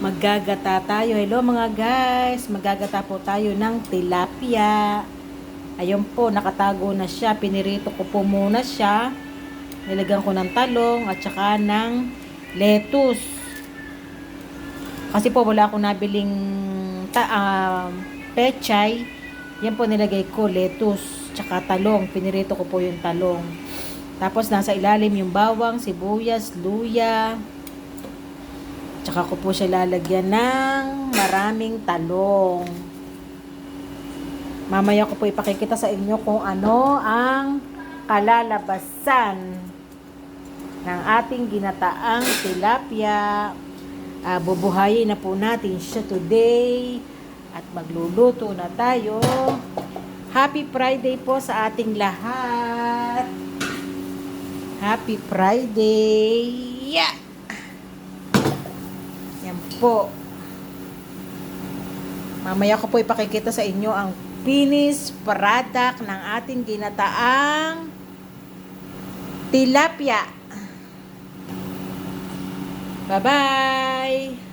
Maggagata tayo. Hello mga guys. Maggagata po tayo ng tilapia. Ayun po, nakatago na siya. Pinirito ko po muna siya. Nilagyan ko ng talong at saka ng lettuce. Kasi po wala akong nabiling pechay. Yan po nilagay ko, lettuce, tsaka talong. Pinirito ko po yung talong. Tapos nasa ilalim yung bawang, sibuyas, luya. Tsaka ko po siya lalagyan ng maraming talong. Mamaya ko po ipakikita sa inyo kung ano ang kalalabasan ng ating ginataang tilapia. Bubuhayin na po natin siya today at magluluto na tayo. Happy Friday po sa ating lahat. Happy Friday. Yeah! Yan po. Mamaya ko po ipakikita sa inyo ang finished product ng ating ginataang tilapia. Bye-bye!